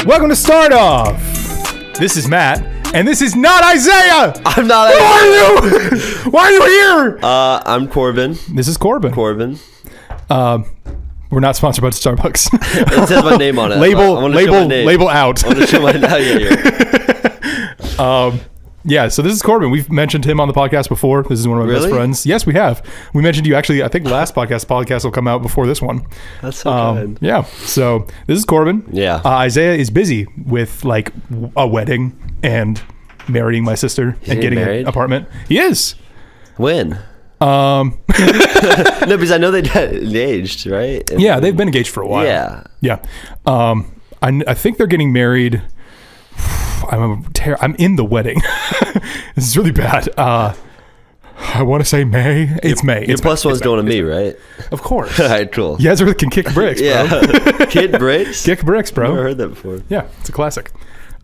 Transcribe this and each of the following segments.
Welcome to Start Off. This is Matt, and this is not Isaiah. I'm not. Who are you? Why are you here? I'm Korben. This is Korben. We're not sponsored by Starbucks. It says my name on it. Label out. I want to show my name. Yeah, so this is Korben. We've mentioned him on the podcast before. This is one of my best friends. Yes, we have. We mentioned you actually, I think last podcast will come out before this one. That's so good. Yeah, so this is Korben. Yeah. Isaiah is busy with like a wedding and marrying my sister and getting an apartment. He is. When? No, because I know they got engaged, right? Yeah, they've been engaged for a while. Yeah. I think they're getting married. I'm in the wedding. This is really bad. I want to say May. It's May. Your plus one's going to me, right? Of course. All right, cool. You guys can kick bricks, bro. Yeah. Kick bricks? Kick bricks, bro. Never heard that before. Yeah, it's a classic.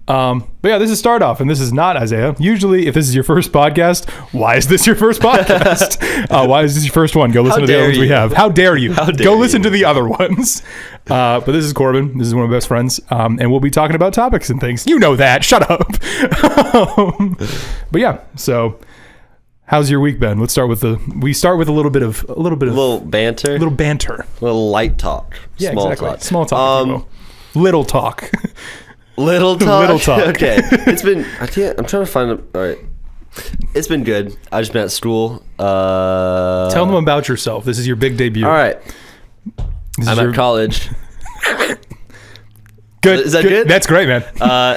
But yeah, this is Start Off, and this is not Isaiah. Usually, if this is your first podcast, why is this your first podcast? Why is this your first one? Go listen to the other ones we have. How dare you? Go listen to the other ones. But this is Korben. This is one of my best friends, and we'll be talking about topics and things. You know that. Shut up. But yeah, so how's your week been? Let's start with a little banter, a little light talk. Yeah, Small exactly. talk. Small talk. Little talk. Little talk. Little talk. Okay. I'm trying to find it. All right. It's been good. I just been at school. Tell them about yourself. This is your big debut. All right. I'm at college. Good. Is that good? That's great, man.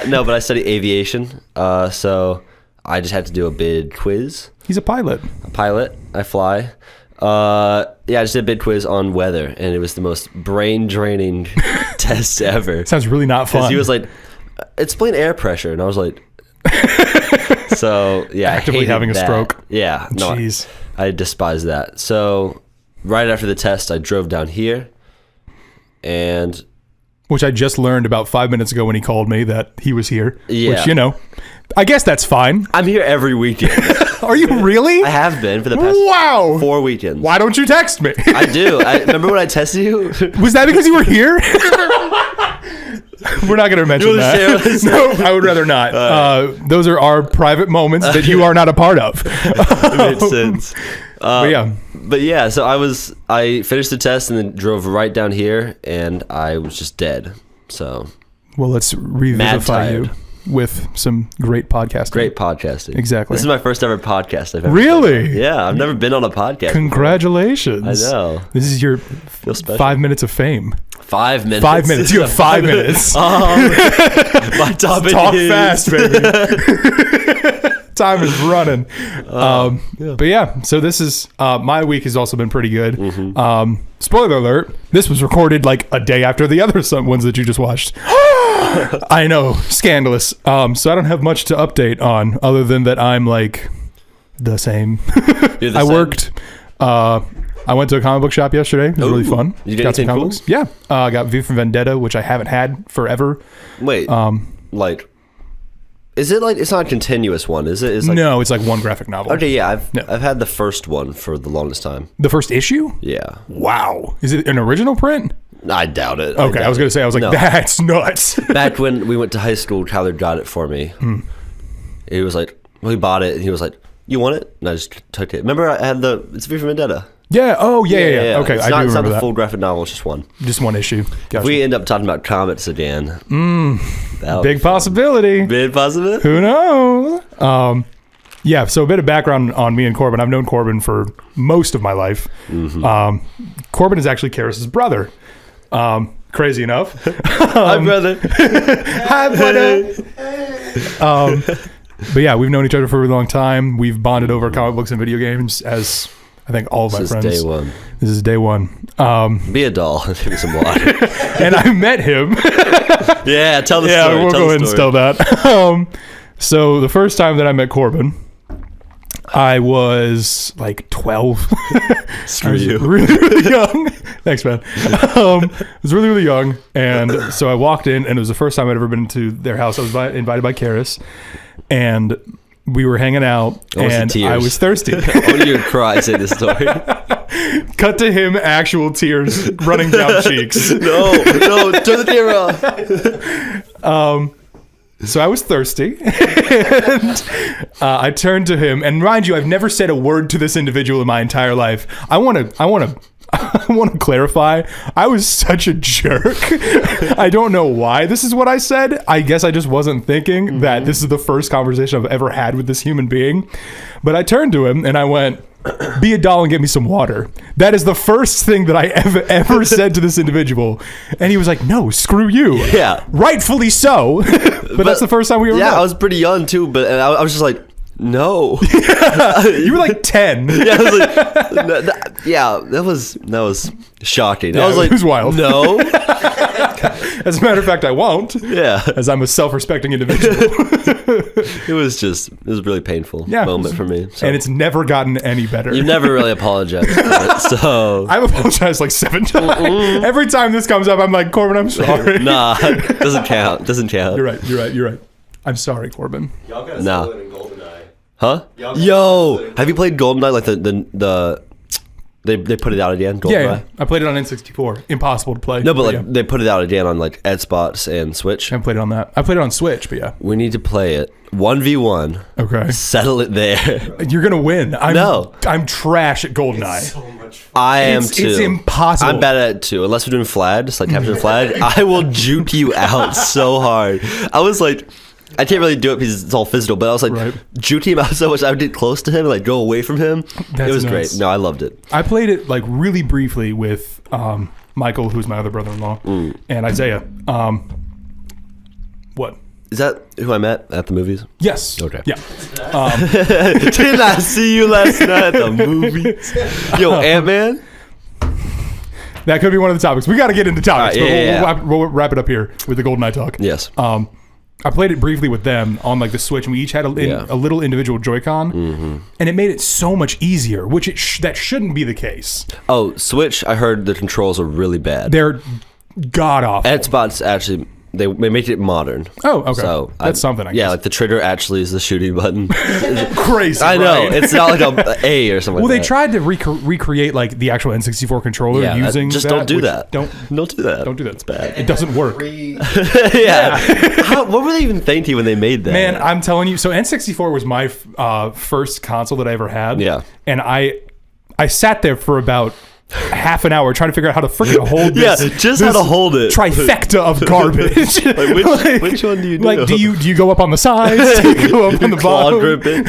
No, but I study aviation. So I just had to do a bid quiz. He's a pilot. I fly. I just did a bid quiz on weather, and it was the most brain-draining test ever. Sounds really not fun. He was like, explain air pressure, and I was like, so yeah, actively having a stroke. Yeah, no, jeez, I despise that. So right after the test, I drove down here, and which I just learned about 5 minutes ago when he called me that he was here. Yeah, which I guess that's fine. I'm here every weekend. Are you really? I have been for the past 4 weekends. Why don't you text me? I do. Remember when I texted you? Was that because you were here? We're not going to mention that. No, I would rather not. Those are our private moments that you are not a part of. It makes sense. But yeah, so I finished the test and then drove right down here, and I was just dead. So, well, let's revivify you with some great podcasting. Great podcasting. Exactly. This is my first ever podcast I've ever Really? done. Yeah, I've never been on a podcast. Congratulations. Before. I know. This is your 5 minutes of fame. 5 minutes. 5 minutes. You have 5 minutes. My topic Talk fast, baby. Time is running. But yeah, so this is my week has also been pretty good. Mm-hmm. Spoiler alert, this was recorded like a day after the other ones that you just watched. I know, scandalous. So I don't have much to update on other than that I'm like the same. I worked. I went to a comic book shop yesterday. It was really fun. You got some comic books? Yeah. I got V for Vendetta, which I haven't had forever. Wait. Is it like, it's not a continuous one, is it? No, it's like one graphic novel. Okay, yeah, I've had the first one for the longest time. The first issue? Yeah. Wow. Is it an original print? I doubt it. Okay, I was going to say, no. That's nuts. Back when we went to high school, Tyler got it for me. He was like, he bought it, and he was like, you want it? And I just took it. Remember, I had it's V for Vendetta. Yeah. Oh, yeah. Okay, it's I do remember that. It's not the full graphic novel. It's just one. Just one issue. Gotcha. If we end up talking about comics again, big possibility. Big possibility. Who knows? Yeah. So a bit of background on me and Korben. I've known Korben for most of my life. Mm-hmm. Korben is actually Karis's brother. Crazy enough. Hi, brother. Hi, brother. But yeah, we've known each other for a long time. We've bonded over comic books and video games as I think all of my friends. This is day one. This is day one. Be a doll. Give me some water. And I met him. Yeah, tell the story. Yeah, we'll go ahead and tell that. So the first time that I met Korben, I was like 12. Screw you. Really, really young. Thanks, man. I was really, really young. And so I walked in, and it was the first time I'd ever been to their house. I was invited by Karis. And we were hanging out, and I was thirsty. Oh, you would cry saying this story. Cut to him, actual tears running down cheeks. No, turn the camera off. So I was thirsty, and I turned to him. And mind you, I've never said a word to this individual in my entire life. I want to clarify. I was such a jerk. I don't know why this is what I said. I guess I just wasn't thinking that this is the first conversation I've ever had with this human being. But I turned to him and I went, "Be a doll and get me some water." That is the first thing that I ever said to this individual. And he was like, "No, screw you." Yeah. Rightfully so. but that's the first time we were met. I was pretty young too, but I was just like, no. You were like 10. Yeah, I was like, that was shocking. Yeah, I was like, it was wild. No. As a matter of fact, I won't. Yeah. As I'm a self-respecting individual. It was a really painful moment for me. So. And it's never gotten any better. You've never really apologized for it, so. I've apologized like 7 times. Every time this comes up, I'm like, Korben, I'm sorry. Nah, doesn't count. You're right. I'm sorry, Korben. Y'all gotta settle it in GoldenEye. Huh? Yo, have you played GoldenEye? Like the they put it out again. GoldenEye? Yeah. I played it on N64. Impossible to play. No, but they put it out again on like Xbox and Switch. I haven't played it on that. I played it on Switch, but yeah. We need to play it 1v1. Okay. Settle it there. You're gonna win. I'm trash at GoldenEye. It's so much fun. I am too. It's impossible. I'm bad at it too. Unless we're doing flags, like capture the flag, I will juke you out so hard. I was like, I can't really do it because it's all physical, but I was like, juking him out so much, I would get close to him and like go away from him. It was great. No, I loved it. I played it like really briefly with Michael, who's my other brother-in-law, and Isaiah. What? Is that who I met at the movies? Yes. Okay. Yeah. Did I see you last night at the movies? Yo, Ant-Man? That could be one of the topics. We got to get into topics, right, we'll wrap it up here with the GoldenEye talk. Yes. I played it briefly with them on like the Switch, and we each had a little individual Joy-Con, and it made it so much easier, which that shouldn't be the case. Oh, Switch, I heard the controls are really bad. They're god-awful. Xbox actually, they make it modern. Oh, okay. So that's something, I guess. Yeah, like the trigger actually is the shooting button. Crazy, I know. right? It's not like a A or something well, like they that. tried to recreate like the actual N64 controller using just that. don't do that. Don't do that. Don't do that. It's bad. It doesn't work. Yeah. What were they even thinking when they made that? Man, I'm telling you. So N64 was my first console that I ever had. Yeah. And I sat there for about half an hour trying to figure out how to freaking hold this. Yeah, just how to hold it. Trifecta of garbage. Which one do you do? Like, do you go up on the sides? Do you go up on the bottom? Gripping.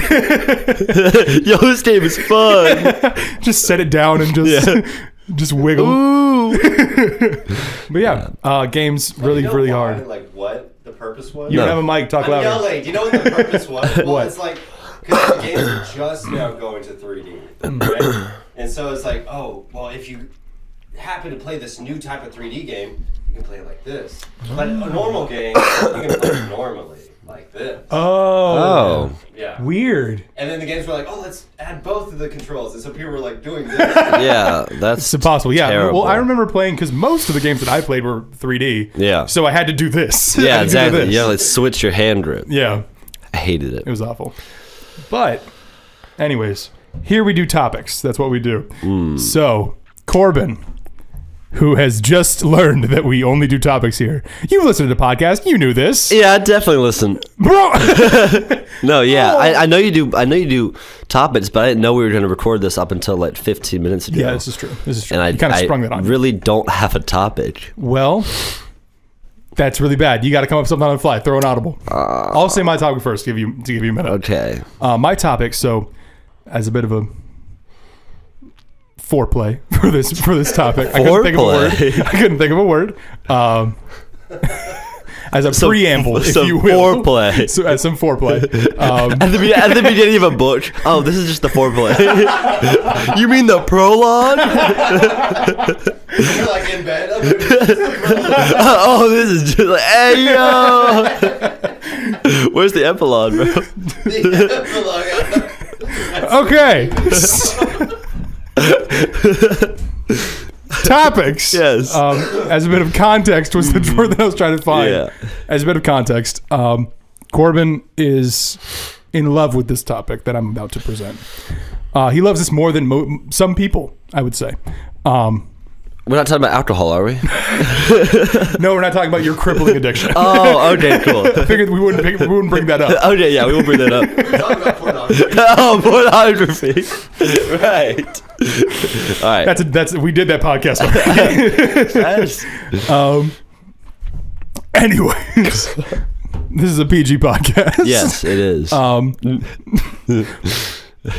Yo, this game is fun. Just set it down and just wiggle. Ooh. But yeah, games really hard. Like what the purpose was? You don't have a mic. Talk louder. Yelling. Do you know what the purpose was? Well, What? it's like because the games are just now going to 3D, right? And so it's like, oh, well, if you happen to play this new type of 3D game, you can play it like this. But a normal game, you can play it normally, like this. Oh. Yeah. Weird. And then the games were like, oh, let's add both of the controls. And so people were like doing this. Yeah, that's It's impossible. Yeah. terrible. Well, I remember playing because most of the games that I played were 3D. Yeah. So I had to do this. I Yeah, had to do exactly. this. Yeah, like switch your hand grip. Yeah. I hated it. It was awful. But, anyways, here we do topics. That's what we do. So, Korben, who has just learned that we only do topics here. You listened to the podcast. You knew this. Yeah, I definitely listen. Bro! No, yeah, I know you do. I know you do topics, but I didn't know we were going to record this up until like 15 minutes ago. Yeah, this is true. And you kind of sprung that on me. really don't have a topic. Well, that's really bad. You got to come up with something on the fly. Throw an audible. I'll say my topic first to give you a minute. Okay. My topic, so as a bit of a foreplay for this topic. I couldn't think of a word. As a preamble, if you will. Foreplay. So as some foreplay. At the beginning of a book. Oh, this is just the foreplay. You mean the prologue? You're like in bed. Oh, this is just like, hey, yo. Where's the epilogue, bro? Okay. Topics. Yes. As a bit of context was the word that I was trying to find. Yeah. As a bit of context, Korben is in love with this topic that I'm about to present. He loves this more than some people, I would say. We're not talking about alcohol, are we? No, we're not talking about your crippling addiction. Oh, okay, cool. I figured we wouldn't bring that up. Okay, yeah, we won't bring that up. We're talking about pornography. Oh, pornography. Right. All right. That's we did that podcast already. Yes. Anyways, this is a PG podcast. Yes, it is.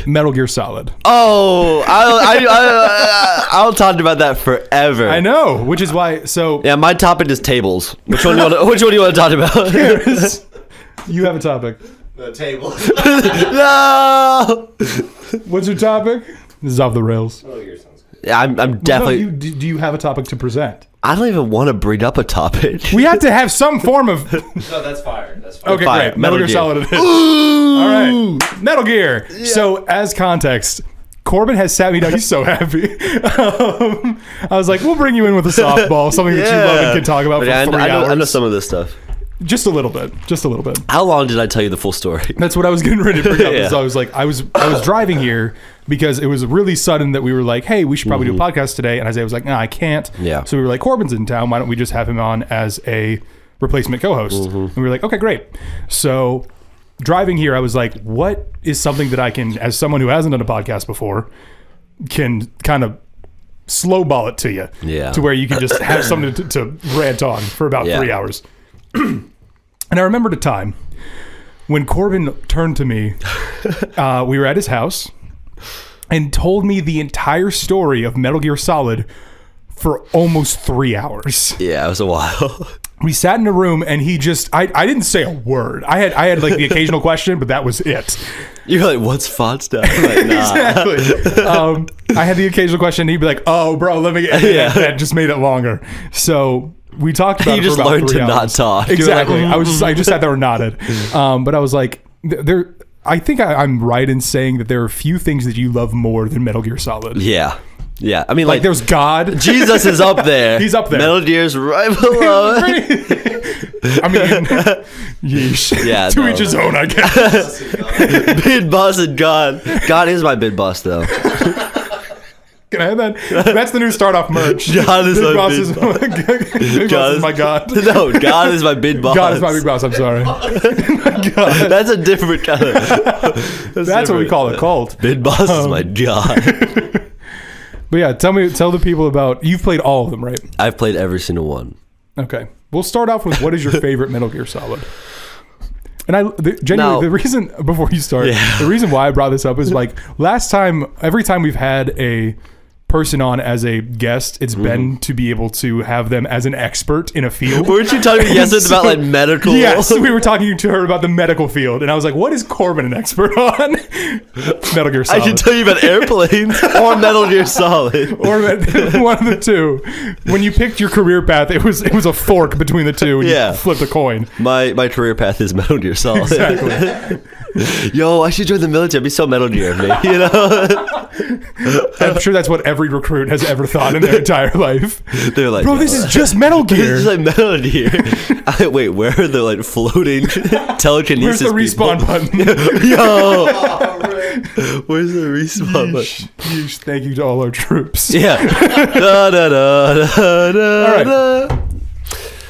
Metal Gear Solid. Oh, I'll talk about that forever. I know, which is why. So yeah, my topic is tables. Which one do you want to talk about? You have a topic. The table. No. What's your topic? This is off the rails. Oh, your sounds good. Yeah, I'm definitely. No, do you have a topic to present? I don't even want to bring up a topic. We have to have some form of. No, that's fire. That's fire. Okay, Fire. great. Metal Gear Solid it is. Ooh. All right, Metal Gear. Yeah. So, as context, Korben has sat me down. He's so happy. I was like, we'll bring you in with a softball, something that you love and can talk about for 3 hours. I know some of this stuff. Just a little bit. How long did I tell you the full story? That's what I was getting ready to bring up. Yeah. So I was like, I was driving here because it was really sudden that we were like, hey, we should probably do a podcast today. And Isaiah was like, no, I can't. Yeah. So we were like, Korben's in town. Why don't we just have him on as a replacement co-host? And we were like, okay, great. So driving here, I was like, what is something that I can, as someone who hasn't done a podcast before, can kind of slow ball it to you. Yeah. To where you can just have something to rant on for about 3 hours. And I remembered a time when Korben turned to me. We were at his house and told me the entire story of Metal Gear Solid for almost 3 hours. Yeah, it was a while. We sat in a room and he just I didn't say a word. I had like the occasional question, but that was it. You're like, what's Fonsta? Like, nah. Exactly. I had the occasional question and he'd be like, oh bro, let me get that just made it longer. So we talked about you it just for about learned 3 to hours. not talk. Exactly. Like, I just sat there and nodded. But I was like, I think I'm right in saying that there are a few things that you love more than Metal Gear Solid. Yeah. Yeah. I mean, Like there's God. Jesus is up there. He's up there. Metal Gear's right below. I mean, yeesh. Yeah, To no. each his own, I guess. Bid boss and God. God is my bid boss, though. Can I have that? That's the new start off merch. God is Big my boss bid is boss. Big boss is my God. No, God is my bid boss. God is my big boss. I'm sorry. God. That's a different kind of. That's what we call a cult. Bid boss is my God. But yeah, tell the people about. You've played all of them, right? I've played every single one. Okay, we'll start off with what is your favorite Metal Gear Solid? And genuinely, Now- the reason before you start, the reason why I brought this up is like last time, every time we've had a person on as a guest, it's been to be able to have them as an expert in a field. Weren't you talking yesterday about like medical? Yes, we were talking to her about the medical field, and I was like, "What is Korben an expert on?" Metal Gear Solid. I can tell you about airplanes or Metal Gear Solid. Or one of the two. When you picked your career path, it was a fork between the two, and you flipped a coin. My career path is Metal Gear Solid. Exactly. Yo, I should join the military. I'd be so Metal Gear, man. You know? I'm sure that's what every recruit has ever thought in their entire life. They're like, Bro, this is just Metal Gear. This is like Metal Gear. Wait, where are the like floating telekinesis? Where's the respawn button? Yo, where's the respawn button? Yeesh, thank you to all our troops. Yeah. Da, da, da, da, da, All right. da.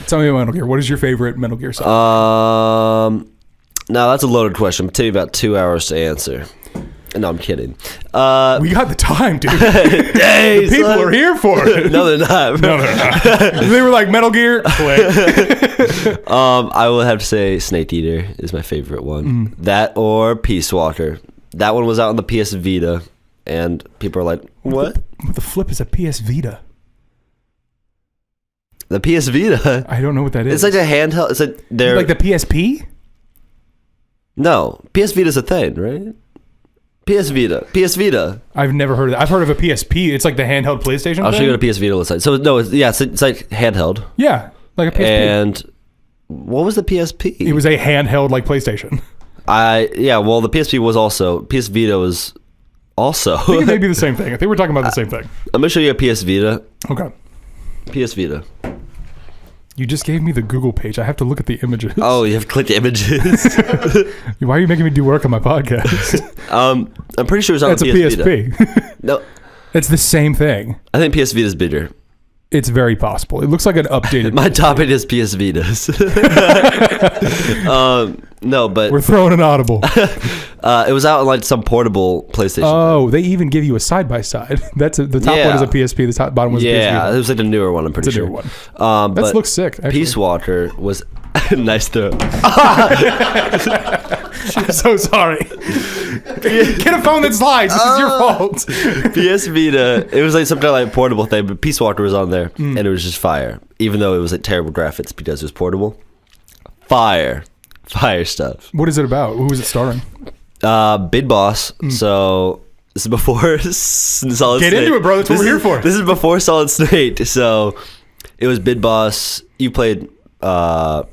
Tell me about Metal Gear. What is your favorite Metal Gear Solid? Now that's a loaded question. It'll take me about 2 hours to answer. No, I'm kidding. We got the time, dude. Hey, People are here for it. No, they're not. No, they're not. They were like, Metal Gear, click. I would have to say Snake Eater is my favorite one. That or Peace Walker. That one was out on the PS Vita, and people are like, "What? What the flip is a PS Vita? The PS Vita? I don't know what that is. It's like a handheld. It's like they're like the PSP? No, PS Vita's a thing, right? PS Vita. I've never heard of that. I've heard of a PSP. It's like the handheld PlayStation I'll thing? show you what a PS Vita looks like. So no, it's like handheld. Yeah, like a PSP. And what was the PSP? It was a handheld like PlayStation. Well, the PSP was also PS Vita was also. I think it may be the same thing. I think we're talking about the same thing. I'm gonna show you a PS Vita. Okay. PS Vita. You just gave me the Google page. I have to look at the images. Oh, you have to click the images. Why are you making me do work on my podcast? I'm pretty sure it's on That's the a PS PSP. No, It's the same thing. I think PS Vita is bigger. It's very possible. It looks like an updated. My topic is PS Vitas. No, but We're throwing an audible. it was out on like some portable PlayStation. Oh, they even give you a side by side. That's the top one is a PSP. The top bottom was a PSP. Yeah, it was like the newer one. I'm pretty It's a sure. newer one. That But looks sick. Actually. Peace Walker was nice throw. I'm so sorry. Get a phone that slides. This is your fault. PS Vita, it was like some kind of like portable thing, but Peace Walker was on there, and it was just fire. Even though it was like terrible graphics because it was portable. Fire stuff. What is it about? Who is it starring? Big Boss. So this is before Solid Snake. Get into it, bro. That's what we're here for. This is before Solid Snake. So it was Big Boss. You played Phantom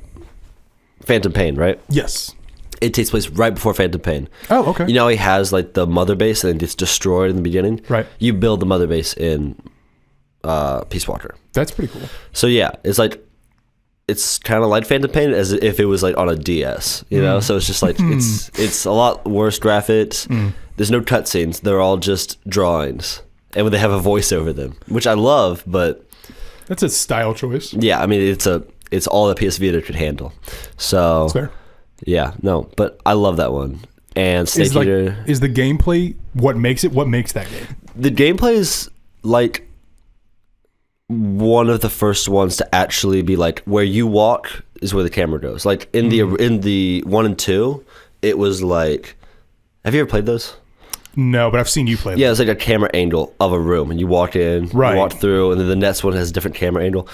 Pain, right? Yes. It takes place right before Phantom Pain. Oh, okay. You know, he has like the mother base and it gets destroyed in the beginning. Right. You build the mother base in Peace Walker. That's pretty cool. So yeah, it's kind of like Phantom Pain as if it was like on a DS, you know. So it's just like it's a lot worse graphics. There's no cutscenes; they're all just drawings, and they have a voice over them, which I love. But That's a style choice. yeah, I mean it's all that PS Vita could handle. So That's fair. yeah, no, but I love that one. And Snake Is, like, Eater. is the gameplay what makes it? What makes that game? The gameplay is like one of the first ones to actually be like where you walk is where the camera goes. Like in the 1 and 2, it was like, have you ever played those? No, but I've seen you play. Yeah, it's like a camera angle of a room, and you walk in, Right. you walk through, and then the next one has a different camera angle.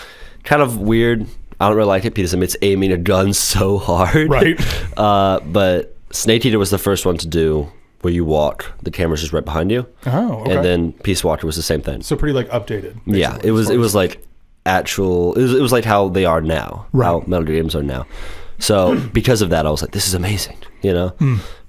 Kind of weird. I don't really like it because it's aiming a gun so hard. Right. But Snake Eater was the first one to do where you walk, the camera's just right behind you. Oh, okay. And then Peace Walker was the same thing. So pretty like updated. Yeah, basically, it was as far as- like actual. It was like how they are now, Right. how Metal Gear games are now. So because of that, I was like, this is amazing, you know.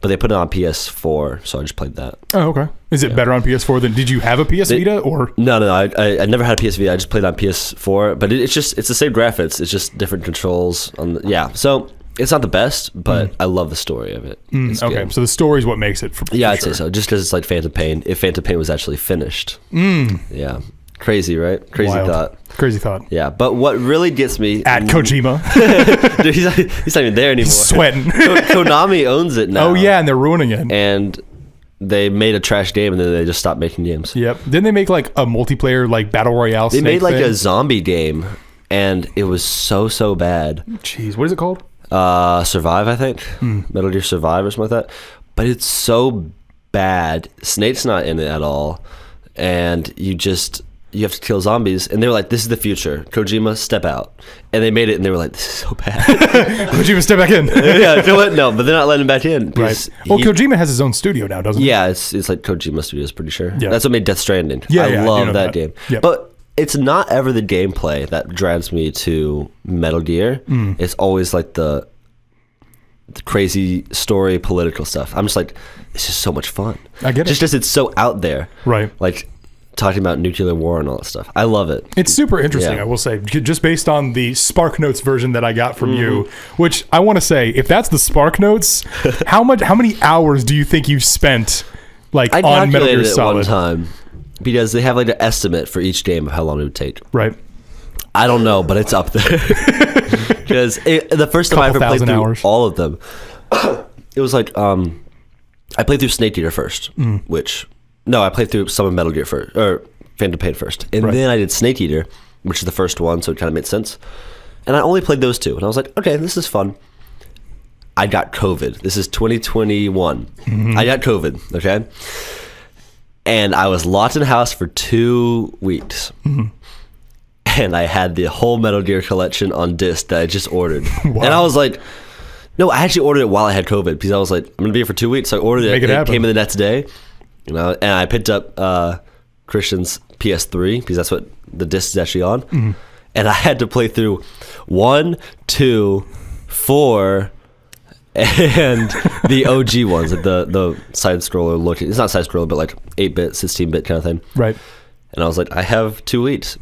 But they put it on PS4, so I just played that. Oh, okay. Is it better on PS4 than? Did you have a PS Vita or? No, I never had a PS Vita. I just played on PS4, but it's the same graphics. It's just different controls. Yeah, so it's not the best, but I love the story of it. It's Okay, good. so the story is what makes it. For Yeah, I'd sure. say so. Just because it's like Phantom Pain. If Phantom Pain was actually finished. Yeah. Crazy, right? Crazy Wild. thought. Crazy thought. Yeah, but what really gets me At Kojima, Dude, he's not even there anymore. he's sweating. Konami owns it now. Oh yeah, and they're ruining it. And they made a trash game, and then they just stopped making games. Yep. Didn't they make like a multiplayer like battle royale? They made like thing? a zombie game, and it was so bad. Jeez, what is it called? Survive, I think. Metal Gear Survive or something like that. But it's so bad. Snake's not in it at all, and you have to kill zombies. And they were like, this is the future. Kojima, step out. And they made it, and they were like, this is so bad. Kojima, step back in. Yeah, no, but they're not letting him back in. Right. because Well, he- Kojima has his own studio now, doesn't he? Yeah, it's like Kojima Studios, pretty sure. Yeah. That's what made Death Stranding. Yeah, I yeah, I do love know that that. game. Yep. But it's not ever the gameplay that drives me to Metal Gear. It's always like the crazy story, political stuff. I'm just like, it's just so much fun. I get it. Just because it's so out there. Right. Like talking about nuclear war and all that stuff. I love it. It's super interesting, Yeah. I will say, just based on the Spark Notes version that I got from you, which I want to say, if that's the Spark Notes, how many hours do you think you've spent like I on Metal Gear calculated it Solid? one time because they have like an estimate for each game of how long it would take. Right. I don't know, but it's up there. Because the first time I ever played 1,000 through hours. all of them, it was like I played through Snake Eater first, I played through some of Metal Gear first, or Phantom Pain first, and Right. then I did Snake Eater, which is the first one, so it kind of made sense. And I only played those two, and I was like, okay, this is fun. I got COVID. This is 2021. I got COVID. Okay. And I was locked in the house for 2 weeks. And I had the whole Metal Gear collection on disc that I just ordered. Wow. And I was like, no, I actually ordered it while I had COVID because I was like, I'm going to be here for 2 weeks. So I ordered it. Make it and happen. It came in the next day. You know, and I picked up Christian's PS3 because that's what the disc is actually on. And I had to play through 1, 2, 4, and the OG ones, like the side scroller looking. It's not side scroller, but like 8-bit, 16-bit kind of thing. Right. And I was like, I have 2 weeks.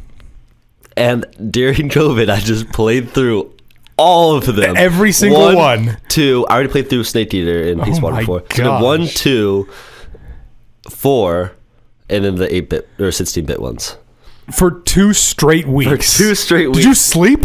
And during COVID, I just played through all of them. Every single one. 2. I already played through Snake Eater and Peace Water 4. So the 1, 2, 4, and then the 8-bit or 16-bit ones. For 2 straight weeks. Did you sleep?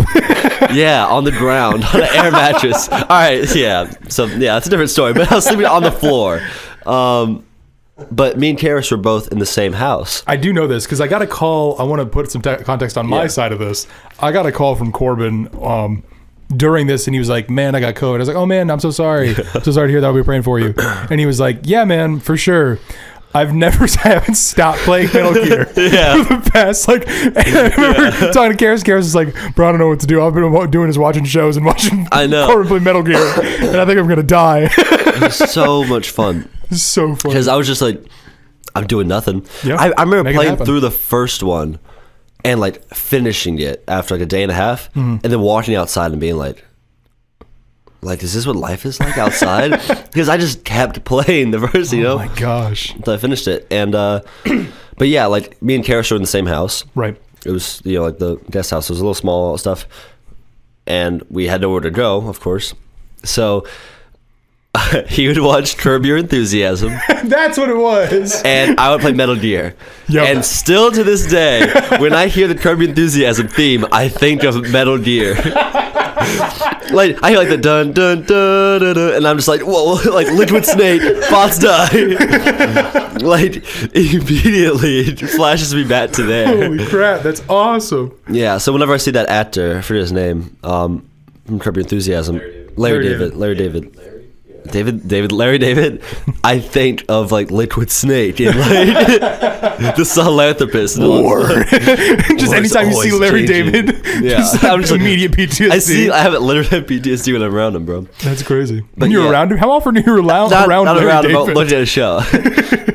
Yeah, on the ground, on an air mattress. All right, yeah. So, yeah, that's a different story. But I was sleeping on the floor. But me and Karis were both in the same house. I do know this because I got a call. I want to put some context on my side of this. I got a call from Korben during this, and he was like, man, I got COVID. I was like, oh, man, I'm so sorry. I'm so sorry to hear that. I'll be praying for you. And he was like, yeah, man, for sure. I haven't stopped playing Metal Gear for the past, like, I remember talking to Karis. Karis was like, bro, I don't know what to do. All I've been doing is watching shows and watching Korben play Metal Gear, and I think I'm going to die. It was so much fun. So fun. Because I was just like, I'm doing nothing. Yeah, I remember playing through the first one and, like, finishing it after, like, a day and a half, and then walking outside and being like, is this what life is like outside? Because I just kept playing the verse, you know? Oh my gosh. Until I finished it. And, but yeah, like, me and Karis were in the same house. Right. It was, you know, like the guest house. It was a little small stuff. And we had nowhere to go, of course. So he would watch Curb Your Enthusiasm. That's what it was. And I would play Metal Gear. Yep. And still to this day, when I hear the Curb Your Enthusiasm theme, I think of Metal Gear. Like, I hear like the dun dun dun dun dun, and I'm just like, whoa, like Liquid Snake, bots die. Like, immediately it flashes me back to there. Holy crap, that's awesome. Yeah, so whenever I see that actor, I forget his name, from Curb Your Enthusiasm, Larry David. Larry David, I think of like Liquid Snake and like the philanthropist. Just anytime you see Larry David, just I'm just immediate PTSD. I have literally PTSD when I'm around him, bro. That's crazy. When you're around him, how often are you around Larry David? Looking at a show.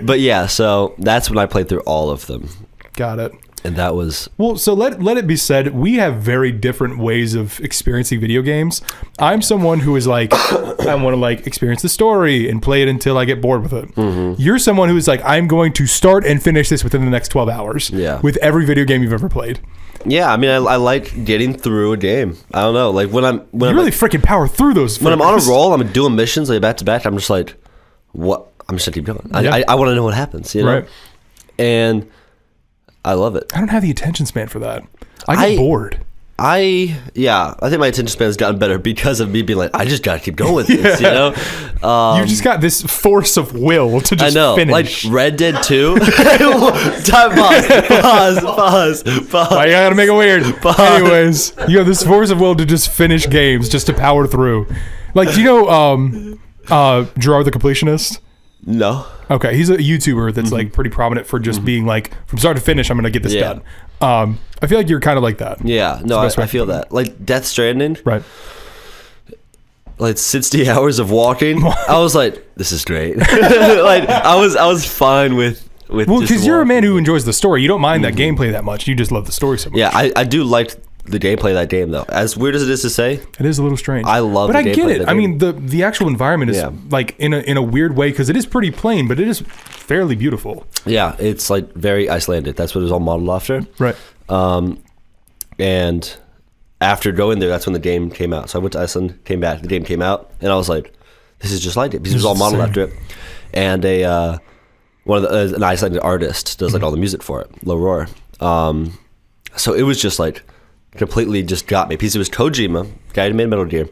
But yeah, so that's when I played through all of them. Got it. And that was... Well, so let it be said, we have very different ways of experiencing video games. I'm someone who is like, I want to like experience the story and play it until I get bored with it. Mm-hmm. You're someone who is like, I'm going to start and finish this within the next 12 hours. Yeah. With every video game you've ever played. Yeah, I mean, I like getting through a game. I don't know, like when I'm really freaking power through those. When I'm on a roll, I'm doing missions like back to back. I'm just like, what? I'm just gonna keep going. I want to know what happens, you know? Right. And I love it. I don't have the attention span for that. I get bored. I think my attention span has gotten better because of me being like, I just gotta keep going with this, you know? You just got this force of will to just finish. Like Red Dead 2. Pause. I gotta make it weird. Anyways, you have this force of will to just finish games, just to power through. Like, do you know Gerard the Completionist? No. Okay, he's a YouTuber that's like pretty prominent for just being like, from start to finish, I'm gonna get this done. I feel like you're kind of like that. Yeah, no, I feel that. Like Death Stranding, right? Like 60 hours of walking. I was like, this is great. Like I was fine with. Well, because you're a man who enjoys the story. You don't mind that gameplay that much. You just love the story so much. Yeah, I do like the gameplay of that game, though. As weird as it is to say, it is a little strange. I love, but I get it. I mean, the actual environment is like in a weird way because it is pretty plain, but it is fairly beautiful. Yeah, it's like very Icelandic. That's what it was all modeled after. Right. And after going there, that's when the game came out. So I went to Iceland, came back, the game came out, and I was like, this is just like it because it was all modeled after it. And an Icelandic artist does like all the music for it, Loror. So it was just like completely just got me because it was Kojima, guy who made Metal Gear,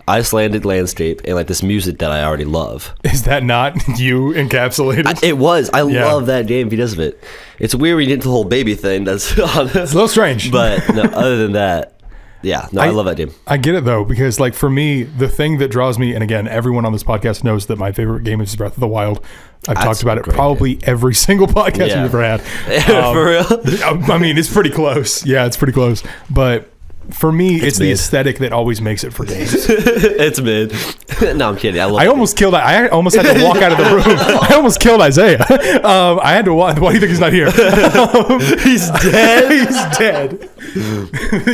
Icelandic landscape, and like this music that I already love. Is that not you encapsulated? It was. I love that game because of it. It's weird when you get into the whole baby thing. That's on it's a little strange. But no, other than that, yeah, no, I love that game. I get it though, because like for me, the thing that draws me, and again, everyone on this podcast knows that my favorite game is Breath of the Wild. I've talked about it probably every single podcast we've ever had. For real? I mean, it's pretty close. Yeah, it's pretty close. But for me, it's the aesthetic that always makes it for games. It's mid. No, I'm kidding. I almost killed. I almost had to walk out of the room. I almost killed Isaiah. I had to walk. Why do you think he's not here? He's dead. He's dead.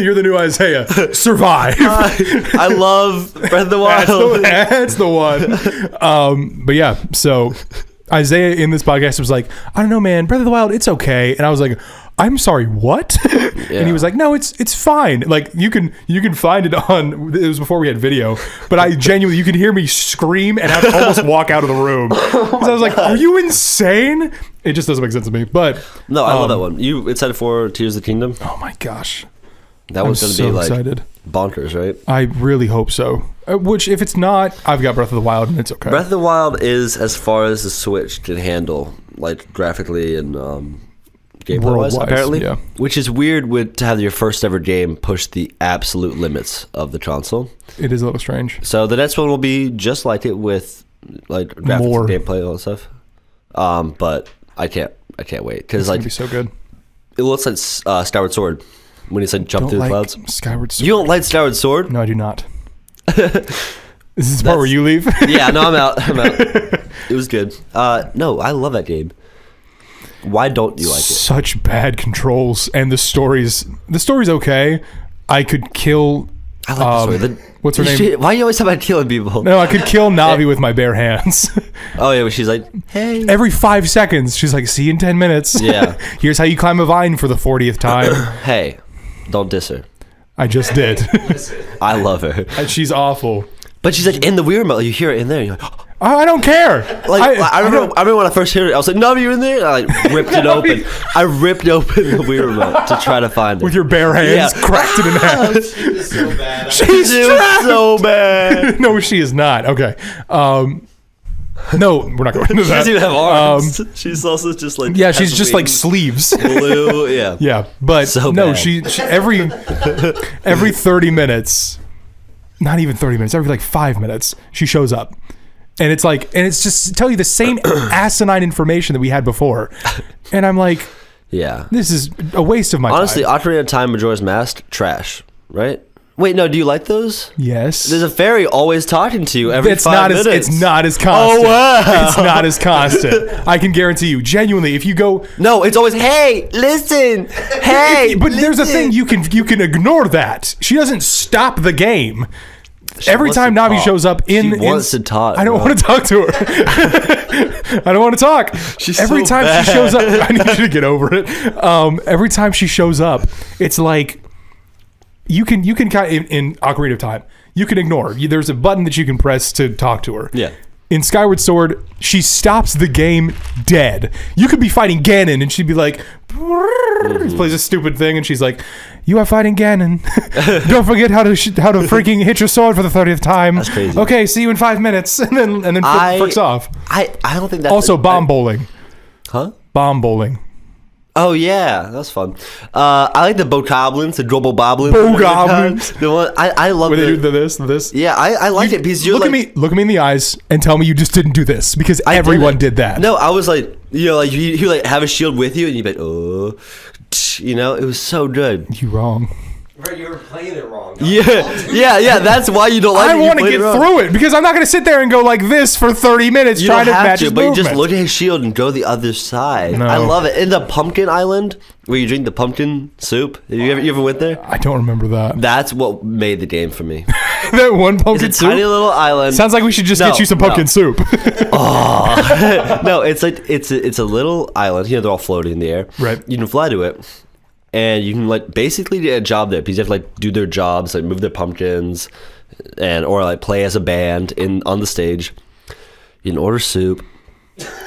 You're the new Isaiah. Survive. I love Breath of the Wild. That's the one. But yeah, so Isaiah in this podcast was like, I don't know, man, Breath of the Wild, it's okay. And I was like, I'm sorry, what? And he was like, no, it's fine. Like you can find it on. It was before we had video, but I genuinely, you could hear me scream and have to almost walk out of the room because I was like, are you insane? It just doesn't make sense to me. But no, I love that one. You excited for Tears of the Kingdom? Oh my gosh, that one's gonna so be like excited. Bonkers, right? I really hope so. Which, if it's not, I've got Breath of the Wild, and it's okay. Breath of the Wild is as far as the Switch can handle, like graphically and gameplay wise, apparently. Yeah. Which is weird to have your first ever game push the absolute limits of the console. It is a little strange. So the next one will be just like it with like graphics, More. And gameplay, and all that stuff. But I can't wait because like It'll be so good. it looks like Skyward Sword when he said jump Don't through the like clouds. Skyward Sword. You don't like Skyward Sword? No, I do not. Is this the part where you leave? Yeah, no, I'm out. It was good. No, I love that game. Why don't you like it? Such bad controls, and the story's okay. I could kill. I like the story. What's her name? Why are you always talking about killing people? No, I could kill Navi with my bare hands. Oh yeah, she's like, hey. Every 5 seconds, she's like, "See you in 10 minutes." Yeah. Here's how you climb a vine for the 40th time. Hey, don't diss her. I just did. I love her. And she's awful. But she's like in the weird mode. You hear it in there. And you're like, I don't care. like I remember when I first heard it. I was like, "No, you in there?" And I like ripped it open. I ripped open the weird remote to try to find it with your bare hands, cracked it in half. She's so bad. She's so bad. No, she is not. Okay. No, we're not going into She that. doesn't even have arms. She's also just like Yeah, she's has just like wings, sleeves. blue. Yeah. Yeah, but So no, bad. she every 30 minutes, not even 30 minutes, every like 5 minutes, she shows up. And it's just to tell you the same asinine information that we had before. And I'm like, Yeah. this is a waste of my Honestly, time. Ocarina of Time, Majora's Mask, trash. Right? Wait, no. Do you like those? Yes. There's a fairy always talking to you every 5 minutes. It's not as constant. Oh, wow. It's not as constant. I can guarantee you, genuinely, if you go, No, it's always, hey, listen, hey. but there's a listen." thing you can ignore that. She doesn't stop the game. Every wants time to Navi talk. shows up She wants to talk, I don't bro. want to talk to her. I don't want to talk. She's every so time bad. she shows up, I need you to get over it. Every time she shows up, it's like you can kind of, in Ocarina of Time, you can ignore. There's a button that you can press to talk to her. Yeah. In Skyward Sword, she stops the game dead. You could be fighting Ganon, and she'd be like, plays a stupid thing, and she's like, "You are fighting Ganon. Don't forget how to freaking hit your sword for the 30th time." That's crazy. Okay, see you in 5 minutes, and then freaks off. I don't think that's Also, bomb bowling. Huh? Bomb bowling. Oh yeah, that's fun. I like the bokoblins, the droboboblins. Bokoblins. The one I love. Where they do this. Yeah, I like it because you're Look like, at me in the eyes and tell me you just didn't do this because everyone did that. No, I was like, like you like have a shield with you and you'd be like, oh, it was so good. You wrong. Right, you were playing it wrong. Yeah. That's why you don't like it. I want to get through it because I'm not going to sit there and go like this for 30 minutes You trying don't to have match to, his but you movement. just look at his shield and go the other side. No. I love it. In the pumpkin island where you drink the pumpkin soup. You ever went there? I don't remember that. That's what made the game for me. That one pumpkin It's a soup. tiny little island. Sounds like we should just get you some pumpkin soup. No, it's like it's a little island. They're all floating in the air. Right. You can fly to it, and you can like basically get a job there because you have to like do their jobs, like move their pumpkins, or like play as a band on the stage. You can order soup.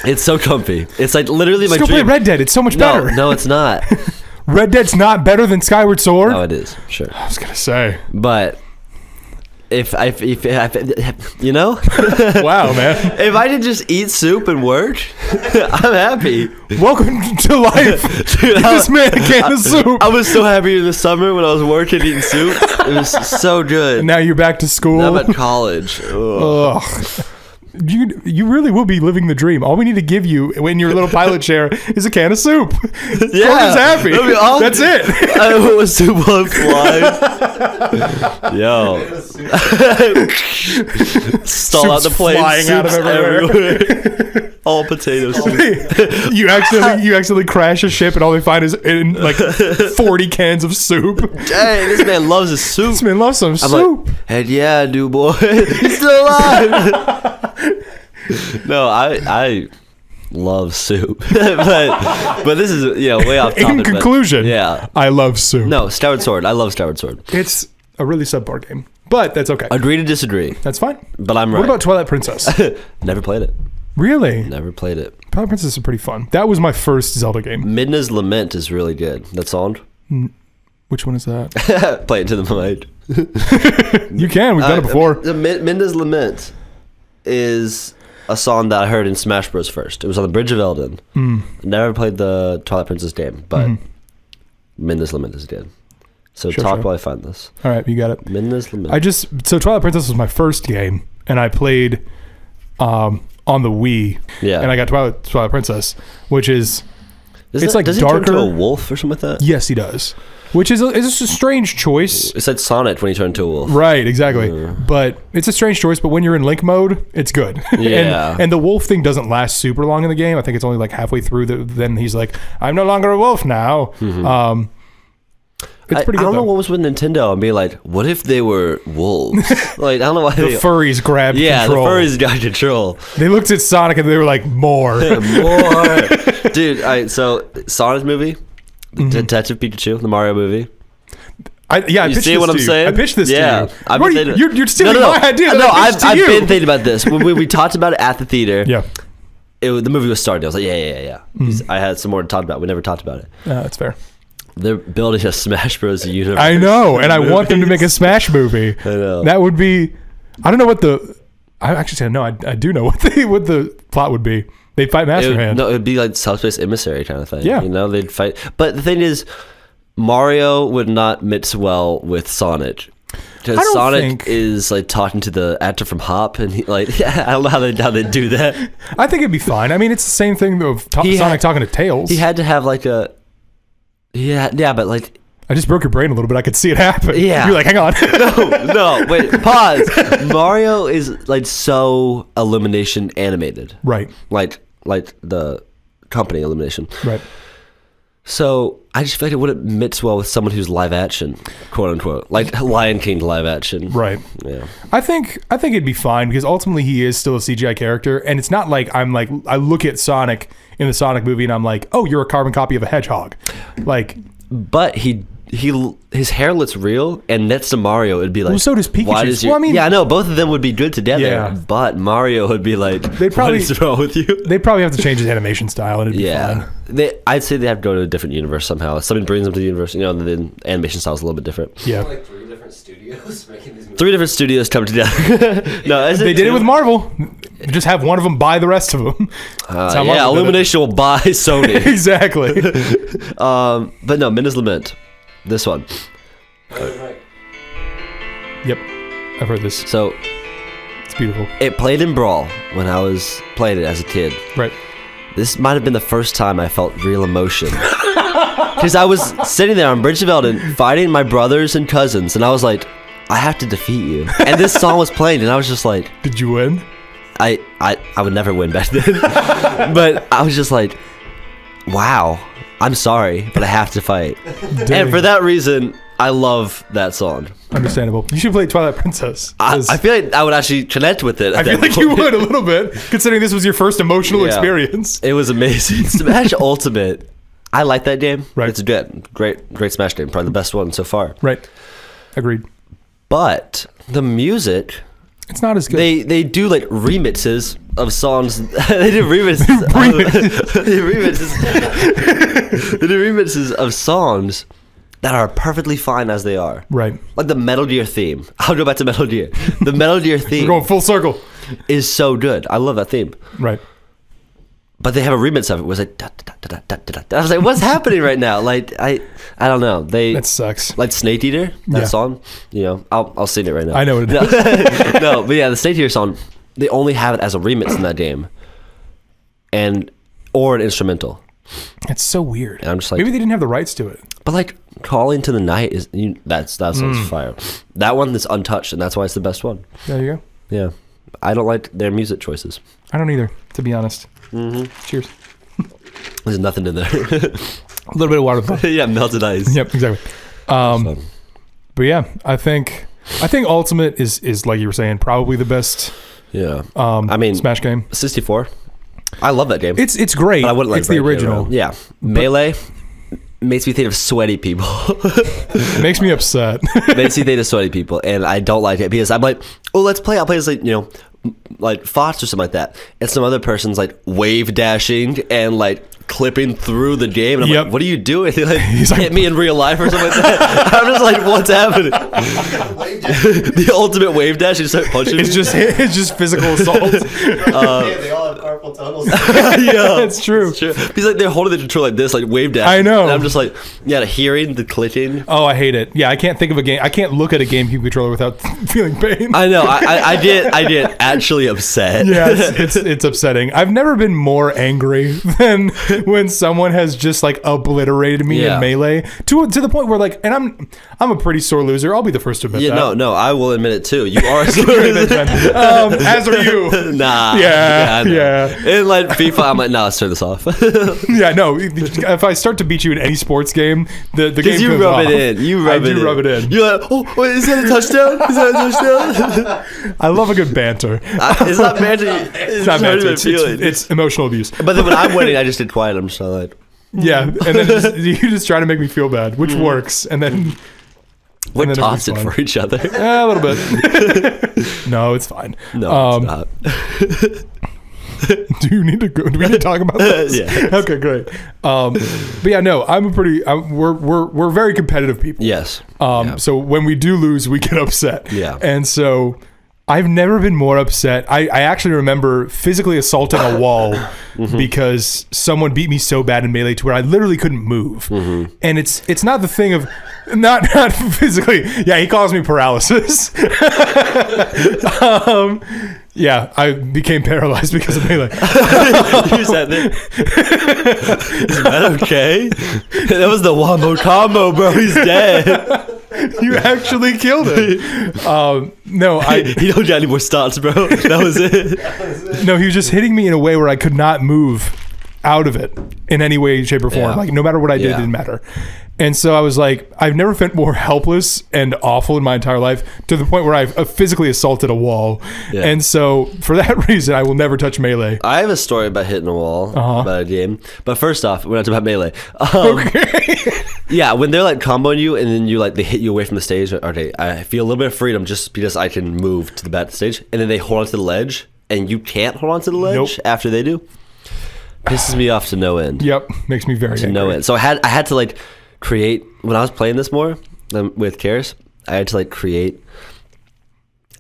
It's so comfy. It's like literally my Still dream. play Red Dead. It's so much better. No, it's not. Red Dead's not better than Skyward Sword. No, it is. Sure. I was gonna say. But if wow, man. if I could just eat soup and work, I'm happy. Welcome to life. Dude, Give this man a can of soup. I was so happy in the summer when I was working eating soup. It was so good. And now you're back to school. Now I'm at college. Ugh. Ugh. You really will be living the dream. All we need to give you in your little pilot chair is a can of soup. Yeah, Corbin's happy. that'd be awesome. That's it. I want soup on fly. Yo. Stall out the Soup's plane. flying out of Soup's everywhere. All potato soup. you accidentally crash a ship and all they find is in like 40 cans of soup. Dang, this man loves his soup. This man loves some I'm soup. like, heck yeah, dude, boy. He's still alive. No, love soup. but this is way off topic. In conclusion, yeah, I love soup. no, Skyward Sword. I love Skyward Sword. It's a really subpar game, but that's okay. Agree to disagree. That's fine. But I'm right. What about Twilight Princess? Never played it. Really? Never played it. Twilight Princess is pretty fun. That was my first Zelda game. Midna's Lament is really good. That song? Which one is that? Play it to the mic. You can. We've done it before. Midna's Lament is a song that I heard in Smash Bros. First. It was on the Bridge of Eldin. Never played the Twilight Princess game, but Midna's Lament is good. So talk while I find this. All right, you got it. Midna's Lament. So Twilight Princess was my first game, and I played on the Wii. Yeah. And I got Twilight Princess, which is it's like does darker. He turn into a wolf or something like that? Yes, he does. Which is it's a strange choice. It's like Sonic when he turned into a wolf. Right, exactly. But it's a strange choice, but when you're in Link mode, it's good. Yeah. and the wolf thing doesn't last super long in the game. I think it's only like halfway through. Then he's like, I'm no longer a wolf now. It's pretty good. I don't know though. what was with Nintendo and be like, what if they were wolves? Like, I don't know why The furries grabbed control. the furries got control. They looked at Sonic and they were like, more. More. Dude, so Sonic movie, Detective Pikachu, the Mario movie. I You pitched see this what to I'm you. saying? I pitched this Yeah. to you. I've What been are thinking- you're stealing my idea. No, that I I've pitched to you. been thinking about this. When we talked about it at the theater, Yeah. the movie was starting. I was like, yeah. I had some more to talk about. We never talked about it. That's fair. They're building a Smash Bros. Universe. I know, and I want them to make a Smash movie. I know. That would be. I don't know what the. I actually said no. I do know what the plot would be. They'd fight Master Hand. No, it'd be like Subspace Emissary kind of thing. Yeah. They'd fight. But the thing is, Mario would not mix well with Sonic. Because don't Sonic think- is like talking to the actor from Hop, and he I don't know how they do that. I think it'd be fine. I mean, it's the same thing of Sonic talking to Tails. He had to have like a. Yeah, but like. I just broke your brain a little bit. I could see it happen. Yeah. You're like, hang on. No, wait, pause. Mario is like so Illumination animated. Right. Like the company Illumination. Right. So I just feel like it wouldn't mix well with someone who's live action, quote unquote, like Lion King live action. Right. Yeah. I think it'd be fine because ultimately he is still a CGI character, and it's not like I look at Sonic in the Sonic movie and I'm like, oh, you're a carbon copy of a hedgehog, like. But his hair looks real, and next to Mario, it'd be like. Well, so does Pikachu's. Well, I mean, yeah, I know both of them would be good together. Yeah. But Mario would be like, what is wrong with you? They'd probably have to change his animation style, and it'd be fine. I'd say they have to go to a different universe somehow. Something brings them to the universe, and the animation style is a little bit different. Yeah. Like 3 different studios making these movies. 3 different studios come together. No, They did it with Marvel. Just have one of them buy the rest of them. Illumination will buy Sony. Exactly. But no, Midna's Lament. This one. Right. Yep. I've heard this. So It's beautiful. it played in Brawl when I was playing it as a kid. Right. This might have been the first time I felt real emotion. Because I was sitting there on Bridge of Eldin fighting my brothers and cousins, and I was like, I have to defeat you. And this song was playing, and I was just like, Did you win? I would never win back then. But I was just like, wow, I'm sorry, but I have to fight. Dang. And for that reason, I love that song. Understandable. You should play Twilight Princess. I feel like I would actually connect with it. I feel like you would a little bit, considering this was your first emotional Yeah. experience. It was amazing. Smash Ultimate. I like that game. Right. It's good. Great Smash game. Probably the best one so far. Right. Agreed. But the music, It's not as good. they do like remixes of songs. They do remixes. They do remixes of songs that are perfectly fine as they are. Right. Like the Metal Gear theme. I'll go back to Metal Gear. The Metal Gear We're theme going full circle. is so good. I love that theme. Right. But they have a remix of it. It was like da, da, da, da, da, da. I was like, what's happening right now? Like I don't know. That sucks. Like Snake Eater, that Yeah. song. I'll sing it right now. I know what it is. No, but yeah, the Snake Eater song. They only have it as a remix in that game, or an instrumental. It's so weird. And I'm just like, Maybe they didn't have the rights to it. but like Calling to the Night is that sounds fire. That one is untouched, and that's why it's the best one. There you go. Yeah, I don't like their music choices. I don't either, to be honest. Cheers. There's nothing in there. A little bit of water. Though. Yeah, melted ice. Yep, exactly. But yeah, I think Ultimate is like you were saying, probably the best Yeah. I mean, Smash game. 64. I love that game. It's great. But I wouldn't like it's the breaking it original. around. Yeah. Melee makes me think of sweaty people. It makes me upset. Makes me think of sweaty people, and I don't like it because I'm like, oh, let's play. I'll play as like Fox or something like that, and some other person's like wave dashing and like clipping through the game, and I'm like, what are you doing? He's like, hit me in real life or something like that. I'm just like, what's happening? The ultimate wave dash, you start punching. It's just physical assault. They all have carpal tunnels. Yeah, it's true. He's like, they're holding the controller like this, like wave dash. I know. And I'm just like, hearing the clicking. Oh, I hate it. Yeah, I can't think of a game. I can't look at a GameCube controller without feeling pain. I know. I get actually upset. Yeah, it's upsetting. I've never been more angry than when someone has just like obliterated me in Melee to the point where like, and I'm a pretty sore loser. I'll be the first to admit that. No, I will admit it too. You are a sore loser. As are you. Nah. Yeah. In like FIFA, I'm like, nah, let's turn this off. Yeah, no. If I start to beat you in any sports game, the game you goes rub off. it in. You rub it in. You're like, oh, wait, is that a touchdown? Is that a touchdown? I love a good banter. It's not banter. It's not banter. It's emotional abuse. But then when I'm winning, I just did quiet. I'm just like, yeah, and then you just try to make me feel bad, which works, and then we're tossing for each other. A little bit. No, it's fine. No, it's not. Do you need to go? Do we need to talk about this? Yeah. Okay, great. But yeah, no, we're very competitive people. Yes. So when we do lose, we get upset. Yeah. And so I've never been more upset. I actually remember physically assaulting a wall because someone beat me so bad in Melee to where I literally couldn't move. And it's not the thing of not physically. Yeah, he calls me paralysis. Yeah, I became paralyzed because of Melee. You said that. Is that okay? That was the Wombo combo, bro. He's dead. You actually killed him. No, he don't got any more starts, bro. That was it. No, he was just hitting me in a way where I could not move out of it in any way, shape, or form. Yeah. Like no matter what I did, it didn't matter. And so I was like, I've never felt more helpless and awful in my entire life to the point where I've physically assaulted a wall. Yeah. And so for that reason, I will never touch Melee. I have a story about hitting a wall about a game. But first off, we're not talking about Melee. Okay. Yeah, when they're like comboing you and then they hit you away from the stage, I feel a little bit of freedom just because I can move to the back of the stage. And then they hold onto the ledge and you can't hold onto the ledge after they do. Pisses me off to no end. Yep, makes me very angry. No end. So I had to like create, when I was playing this more with Karis, I had to like create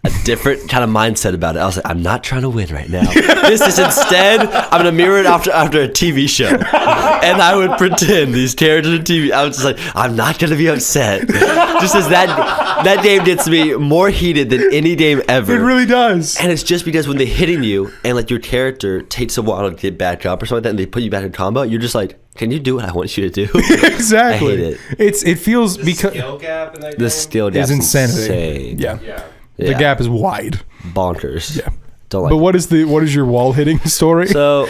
a different kind of mindset about it. I was like, I'm not trying to win right now. This is instead, I'm going to mirror it after a TV show. And I would pretend these characters on TV. I was just like, I'm not going to be upset. Just as that game gets me more heated than any game ever. It really does. And it's just because when they're hitting you and like your character takes a while to get back up or something like that and they put you back in combo, you're just like, can you do what I want you to do? Exactly. I hate it. It feels The skill gap in that game? The skill gap is insanity. insane. Yeah. The gap is wide. Bonkers. Yeah. Don't like but what is your wall hitting story? So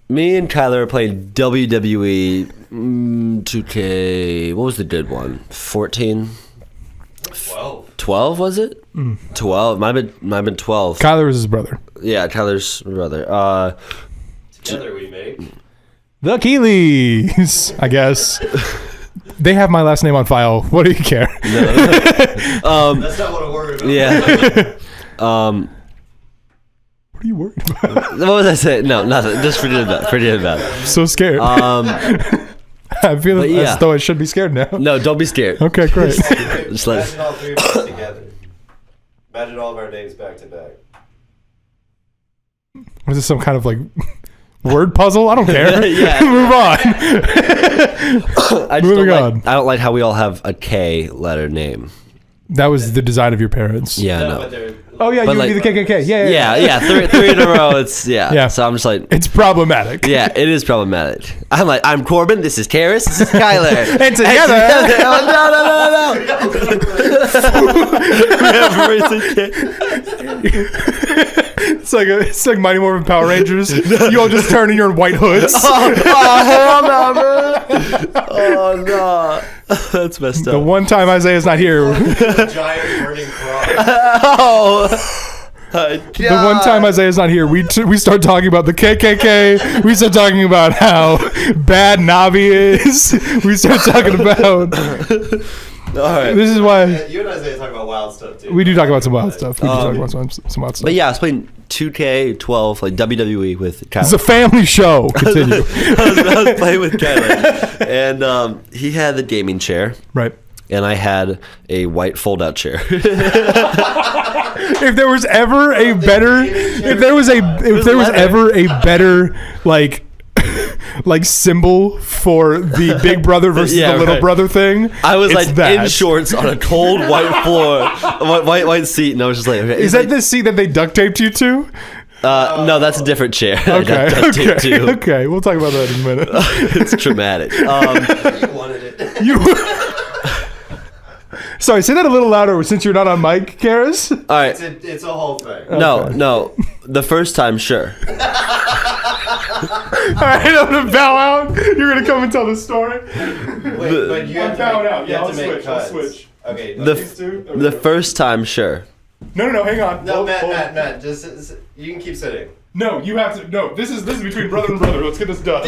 me and Kyler are playing WWE 2K. What was the good one? 14? 12 was it? 12. Might have been 12. Kyler is his brother. Yeah, Kyler's brother. Together we make the Keeleys, I guess. They have my last name on file. What do you care? No. That's not what I'm worried about. Yeah. What are you worried about? What was I saying? No, nothing. Just forget about it. I'm so scared. I feel as though I should be scared now. No, don't be scared. Okay, great. Just let Imagine all three of us together. Imagine all of our names back to back. Was this some kind of like word puzzle? I don't care. Yeah. Move on. Moving on. I don't like how we all have a K letter name. That was the design of your parents. Yeah, No, no. but they're Oh yeah, But you would be the KKK. Yeah. Three in a row. It's Yeah. So I'm just like, It's problematic. yeah, it is problematic. I'm like, I'm Korben. This is Karis. This is Kyler. And together. Oh, It's like Mighty Morphin Power Rangers. You all just turn and you're in white hoods. hell no, bro. Oh no, that's messed The up. one time Isaiah's not here. a giant burning cross. Oh, The one time Isaiah's not here, we start talking about the KKK. We start talking about how bad Navi is. We start talking about. All right. This is why You and Isaiah talk about wild stuff too. we do talk about some wild stuff. We do talk about some wild stuff. But yeah, I was playing 2K12, like WWE with Kyler. It's a family show. Continue. I was playing with Kyler, and he had the gaming chair, Right. and I had a white fold-out chair. If there was ever a better, if there was ever a better like symbol for the big brother versus the little brother thing, I was it's like that. in shorts on a cold white floor, white seat, and I was just like, okay, Is that the seat that they duct taped you to? no, that's a different chair. Okay. Duct tape too. Okay. We'll talk about that in a minute. It's traumatic. You wanted it. You. Sorry, say that a little louder since you're not on mic, Karis. All right. It's a whole thing. No. The first time, sure. All right, I'm gonna bow out. You're gonna come and tell the story. Wait, but you have to bowing make, out. you Yeah, have I'll to make switch. cuts. I'll switch. Okay. The first time, sure. No, hang on. No, Hold- Matt, just you can keep sitting. No, you have to. No, this is between brother and brother. Let's get this done.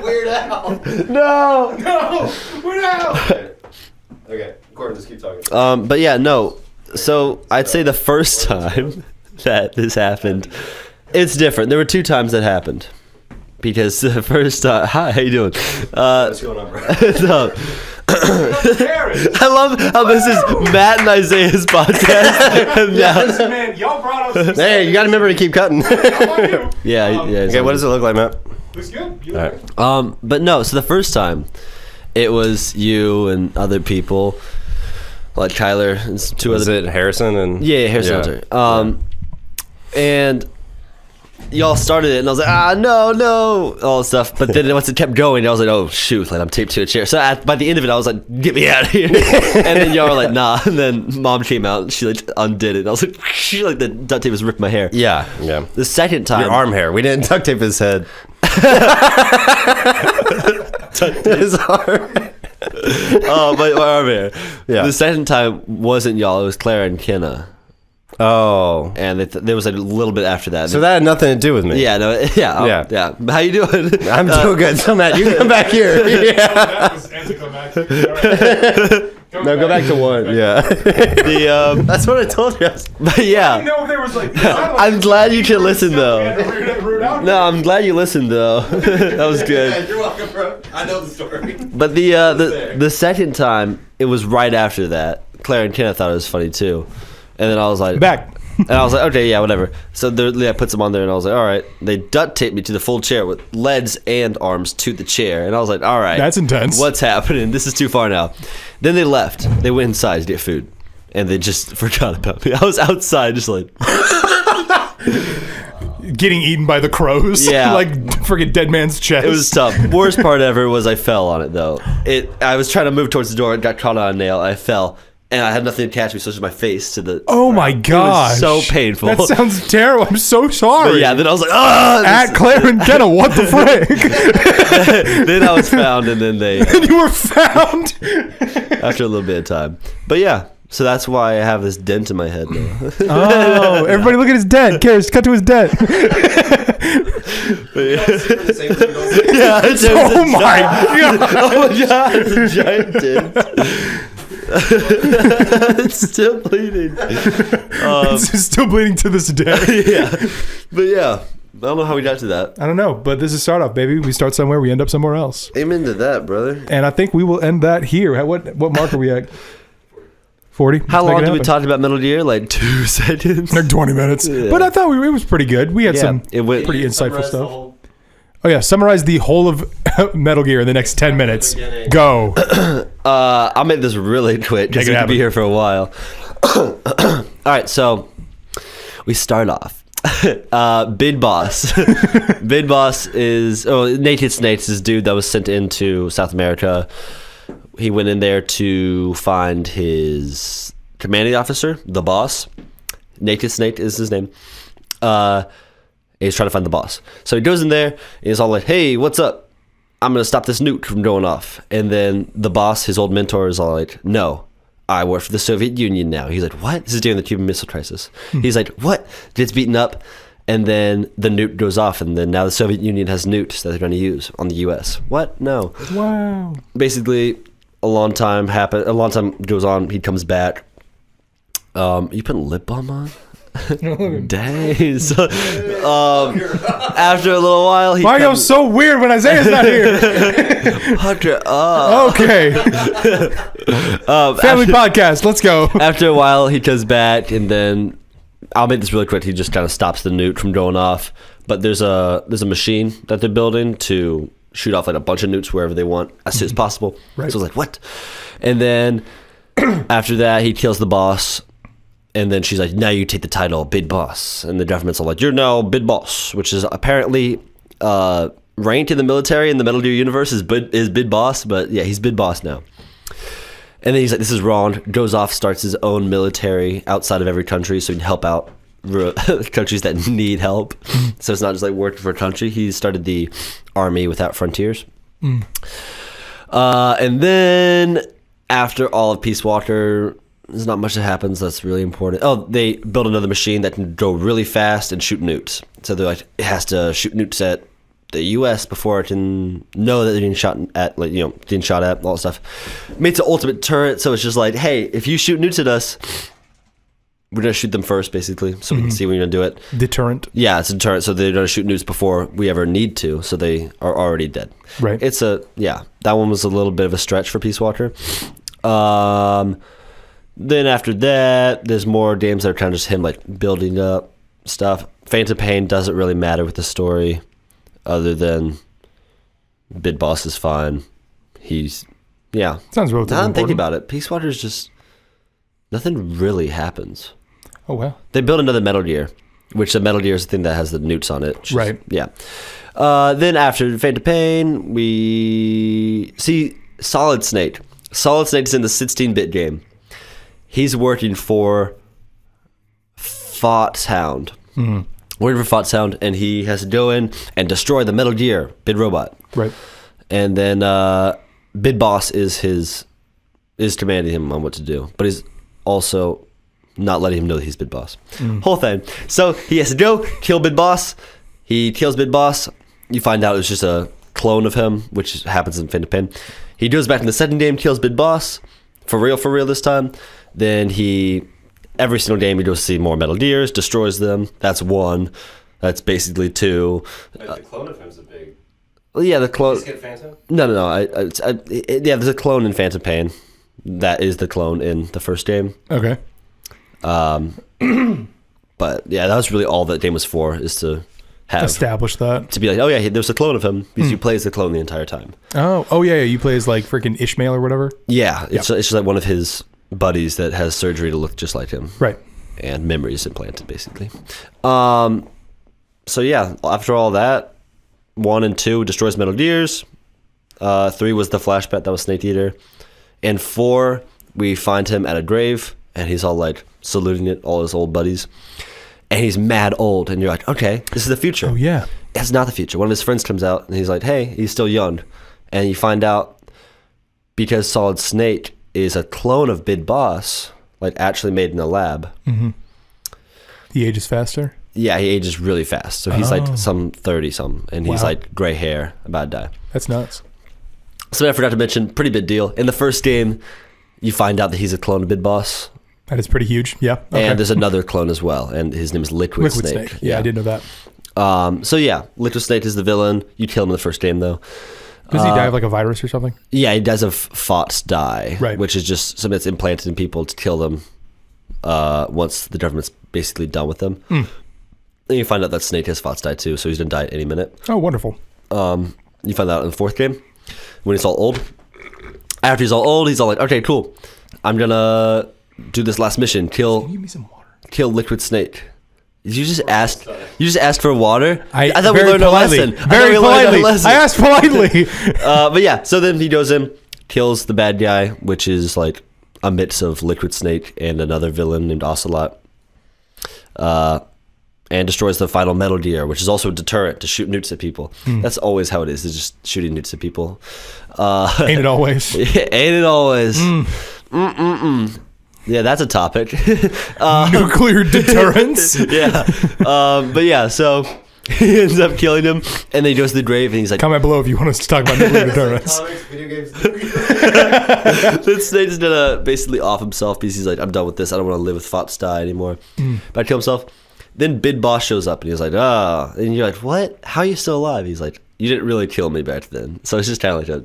Weird Al. No, we're out. Okay, Korben, just keep talking. But yeah, no. So I'd say the first time that this happened, it's different. There were 2 times that happened. Because the first time, hi, how you doing? What's going on, bro? No. I love how this is Matt and Isaiah's podcast. And now- Listen, man, y'all brought up. Hey, you gotta remember to keep cutting. yeah. Okay, what does it look like, Matt? Looks good. You All look right. good. But no, so the first time, it was you and other people, like Tyler and 2 Was other. it Harrison and? Yeah, Harrison Hunter. And y'all started it, and I was like, no, all that stuff. But then once it kept going, I was like, oh shoot, like I'm taped to a chair. So by the end of it, I was like, get me out of here. And then y'all were like, nah. And then Mom came out, and she like undid it. And I was like, like the duct tape was ripping my hair. Yeah. The second time, Your arm hair. We didn't duct tape his head. His arm. my arm hair. Yeah. The second time wasn't y'all. It was Clara and Kenna. Oh. And there was a little bit after that. So that had nothing to do with me. Yeah, no, yeah. How you doing? I'm doing good. So Matt, you come back here. Yeah. That was anticlimactic. All right. No, go back to 1. Yeah. That's what I told you. But yeah. No, there was like. I'm glad you can listen though. No, No, I'm glad you listened though. That was good. You're welcome, bro. I know the story. But the second time, it was right after that. Claire and Kenna thought it was funny too, and then I was like, back. and I was like, okay, yeah, whatever. So I put some on there, and I was like, all right. They duct taped me to the full chair with legs and arms to the chair, and I was like, all right, That's intense. What's happening? This is too far now. Then they left. They went inside to get food, and they just forgot about me. I was outside, just like. Getting eaten by the crows. Yeah. Like freaking dead man's chest. It was tough. Worst part ever was I fell on it though. I was trying to move towards the door and got caught on a nail. I fell and I had nothing to catch me, so it's just my face to the. Oh my gosh. so painful. That sounds terrible. I'm so sorry. But yeah, then I was like, ah! At Claire and Kenna, what the frick? Then I was found, and then they And you were found. after a little bit of time. But yeah, so that's why I have this dent in my head now. Oh, everybody look at his dent. Karis, cut to his dent. Yeah, Oh my god. oh my god, it's a giant dent. It's still bleeding. It's still bleeding to this day. Yeah, but yeah, I don't know how we got to that. I don't know, but this is start off, baby. We start somewhere, we end up somewhere else. Amen to that, brother. And I think we will end that here. What mark are we at? 40? How long did we talk about Metal Gear? Like 2 seconds? Like 20 minutes. Yeah. But I thought it was pretty good. We had some it went pretty insightful stuff. Oh yeah, summarize the whole of Metal Gear in the next 10 minutes. Go. I'll make this really quick because Make it we could be happen. here for a while. All right, so we start off. Big Boss. Big Boss is Naked Snake's this dude that was sent into South America. He went in there to find his commanding officer, the boss. Naked Snake is his name. He's trying to find the boss. So he goes in there, and he's all like, hey, what's up? I'm going to stop this nuke from going off. And then the boss, his old mentor, is all like, no, I work for the Soviet Union now. He's like, what? This is during the Cuban Missile Crisis. He's like, what? Gets beaten up, and then the nuke goes off, and then now the Soviet Union has nukes that they're going to use on the U.S. What? No. Wow. Basically, a long time goes on. He comes back. You putting lip balm on? Dang. So, after a little while, Mario's so weird when Isaiah's not here. Hunter, Okay. Family podcast. Let's go. After a while, he comes back, and then I'll make this really quick. He just kind of stops the nuke from going off. But there's a machine that they're building to shoot off like a bunch of nukes wherever they want as soon as possible. Right. So I was like, what? And then after that, he kills the boss. And then she's like, now you take the title, Big Boss. And the government's all like, you're now Big Boss, which is apparently ranked in the military in the Metal Gear universe is Big Boss. But yeah, he's Big Boss now. And then he's like, this is wrong. Goes off, starts his own military outside of every country so he can help out countries that need help. So it's not just like working for a country. He started the Army Without Frontiers. And then after all of Peace Walker, there's not much that happens that's really important. Oh, they build another machine that can go really fast and shoot nukes. So they're like, it has to shoot nukes at the U.S. before it can know that they're getting shot at, like, getting shot at, all that stuff. Makes an ultimate turret, so it's just like, hey, if you shoot nukes at us, we're going to shoot them first, basically, so we can see when you're going to do it. Deterrent. Yeah, it's a deterrent, so they're going to shoot nukes before we ever need to, so they are already dead. Right. That one was a little bit of a stretch for Peace Walker. Then after that, there's more games that are kind of just him like building up stuff. Phantom Pain doesn't really matter with the story, other than Big Boss is fine. Sounds relatively now I'm thinking important. about it. Peace Walker's just nothing really happens. Oh well. They build another Metal Gear, which the Metal Gear is the thing that has the nukes on it. Right. Yeah. Then after Phantom Pain, we see Solid Snake. Solid Snake's in the 16-bit game. He's working for Foxhound. Working for Foxhound, and he has to go in and destroy the Metal Gear Big Robot. Right. And then Big Boss is commanding him on what to do, but he's also not letting him know that he's Big Boss. Whole thing. So he has to go kill Big Boss. He kills Big Boss. You find out it's just a clone of him, which happens in Phantom Pain. He goes back in the second game, kills Big Boss. For real this time. Then every single game he goes to see more Metal Gears, destroys them. That's one. That's basically two. The clone of him's a big... Well, yeah, the clone... Did you skip Phantom? No. Yeah, there's a clone in Phantom Pain. That is the clone in the first game. Okay. But yeah, that was really all that game was for, is to have... Establish that. To be like, oh yeah, there's a clone of him, because you play as the clone the entire time. Oh yeah, you play as like freaking Ishmael or whatever. Yeah, it's just like one of his buddies that has surgery to look just like him. Right. And memories implanted, basically. So yeah, after all that, 1 and 2 destroys Metal Gears. 3 was the flashback, that was Snake Eater. And 4, we find him at a grave, and he's all like saluting it, all his old buddies. And he's mad old, and you're like, okay, this is the future. Oh yeah. That's not the future. One of his friends comes out, and he's like, hey, he's still young. And you find out, because Solid Snake is a clone of Big Boss, like actually made in a lab. He ages faster? Yeah, he ages really fast. So he's like some 30-something, and he's like gray hair, about to die. That's nuts. So I forgot to mention, pretty big deal. In the first game, you find out that he's a clone of Big Boss. That is pretty huge. Yeah. Okay. And there's another clone as well, and his name is Liquid Snake. Yeah, I did know that. So yeah, Liquid Snake is the villain. You kill him in the first game, though. Does he die of like a virus or something? Yeah, he dies of FOTS die, right? Which is just something that's implanted in people to kill them once the government's basically done with them. Then you find out that Snake has FOTS die too, so he's gonna die at any minute. Oh, wonderful. You find out in the 4th game when he's all old. After he's all old, he's all like, okay, cool. I'm gonna do this last mission. Give me some water. Kill Liquid Snake. You just asked for water? I thought we learned a lesson. Very politely. I asked politely. But yeah, so then he goes in, kills the bad guy, which is like a mix of Liquid Snake and another villain named Ocelot. And destroys the final Metal Gear, which is also a deterrent to shoot nukes at people. That's always how it is just shooting nukes at people. Ain't it always? Ain't it always? Yeah, that's a topic. Nuclear deterrence. Yeah. But yeah, so he ends up killing him, and then he goes to the grave, and he's like, Comment below if you want us to talk about nuclear deterrence. Comics, video games. then Snake's gonna basically off himself because he's like, I'm done with this. I don't want to live with Fox die anymore. But I kill himself. Then Big Boss shows up, and he's like, and you're like, what? How are you still alive? He's like, you didn't really kill me back then. So it's just kind of like a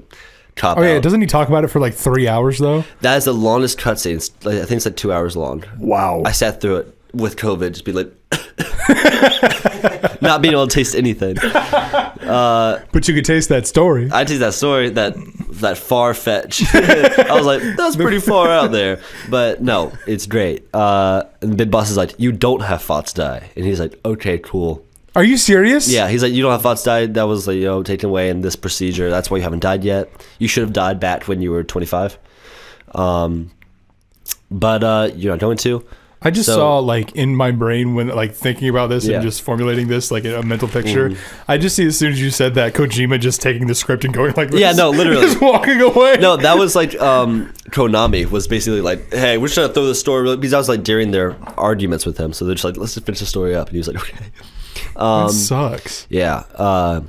cop out. Oh yeah, doesn't he talk about it for like 3 hours though? That is the longest cutscene. I think it's like 2 hours long. Wow. I sat through it with COVID, just be like, not being able to taste anything. But you could taste that story. I taste that story, that far fetch. I was like, that's pretty far out there, but no, it's great. And Big Boss is like, you don't have Fox die, and he's like, okay, cool. Are you serious? Yeah, he's like, you don't have Fox die. That was like, taken away in this procedure. That's why you haven't died yet. You should have died back when you were 25. But you're not going to. I just saw like in my brain when like thinking about this Yeah. and just formulating this like a mental picture. I just see as soon as you said that Kojima just taking the script and going like this. Yeah, no, literally. Just walking away. No, that was like Konami was basically like, hey, we're just trying to throw the story, because I was like during their arguments with him, so they're just like, let's just finish the story up, and he was like, okay. That sucks. Yeah, but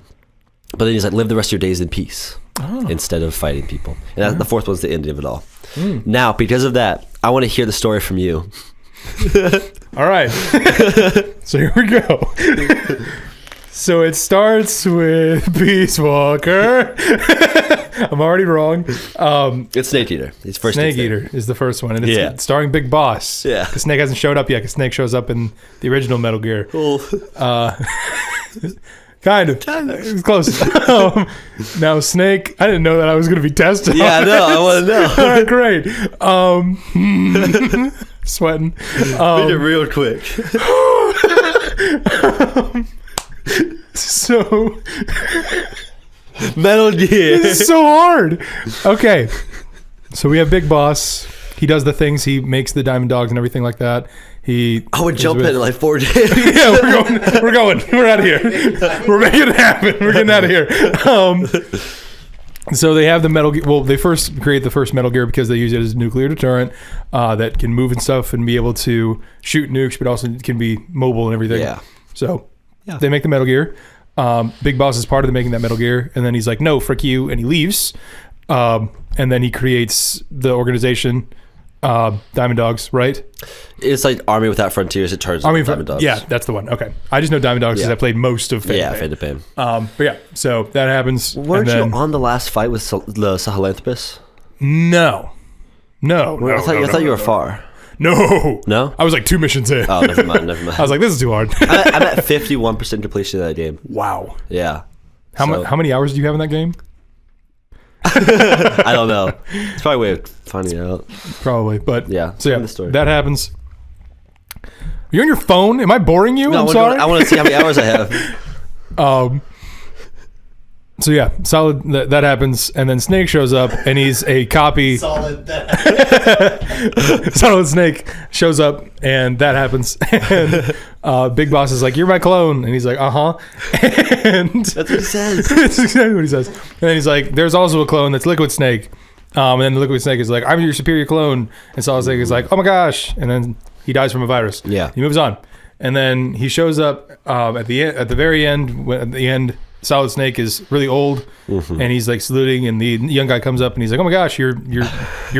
then he's like, live the rest of your days in peace instead of fighting people, and the fourth one's the end of it all. Now, because of that, I want to hear the story from you. All right. So here we go. So it starts with Peace Walker. I'm already wrong. It's Snake Eater. It's first. Snake Eater is the first one, and it's starring Big Boss. Yeah. 'Cause Snake hasn't showed up yet. Because Snake shows up in the original Metal Gear. Cool. Kind of. It was close. Now Snake, I didn't know that I was going to be tested. Yeah, I know. I want to know. All right, great. Sweating. Make it real quick. So Metal Gear. this is so hard. Okay, so we have Big Boss. He does the things. He makes the diamond dogs and everything like that. I would jump in like 4 days. Yeah, we're going. We're out of here. We're making it happen. We're getting out of here. So they have the Metal Gear. Well, they first create the first Metal Gear because they use it as a nuclear deterrent that can move and stuff and be able to shoot nukes, but also can be mobile and everything. Yeah. So they make the Metal Gear. Big Boss is part of the making that Metal Gear, and then he's like, "No, frick you," and he leaves. And then he creates the organization. Diamond Dogs, right? It's like Army Without Frontiers. It turns into Diamond Dogs. Yeah, that's the one. Okay, I just know Diamond Dogs because I played most of Phantom Pain. Phantom Pain. But yeah, so that happens. Weren't you on the last fight with the Sahelanthropus? No. I thought you were far. No, I was like 2 missions in. Oh, never mind. I was like, this is too hard. I'm at 51% completion of that game. Wow. Yeah. How many hours do you have in that game? I don't know. It's probably a way of finding out. Probably, but yeah. So yeah, the story. that happens. You're on your phone? Am I boring you? No, I'm sorry. I want to see how many hours I have. So yeah, solid. That happens, and then Snake shows up, and he's a copy. Solid. Solid Snake shows up, and that happens. And Big Boss is like, "You're my clone," and he's like, "Uh huh." And that's what he says. That's exactly what he says. And then he's like, "There's also a clone that's Liquid Snake," and then the Liquid Snake is like, "I'm your superior clone," and Solid Snake is like, "Oh my gosh!" And then he dies from a virus. Yeah, he moves on, and then he shows up at the very end. At the end. Solid Snake is really old, and he's like saluting, and the young guy comes up and he's like, "Oh my gosh, you're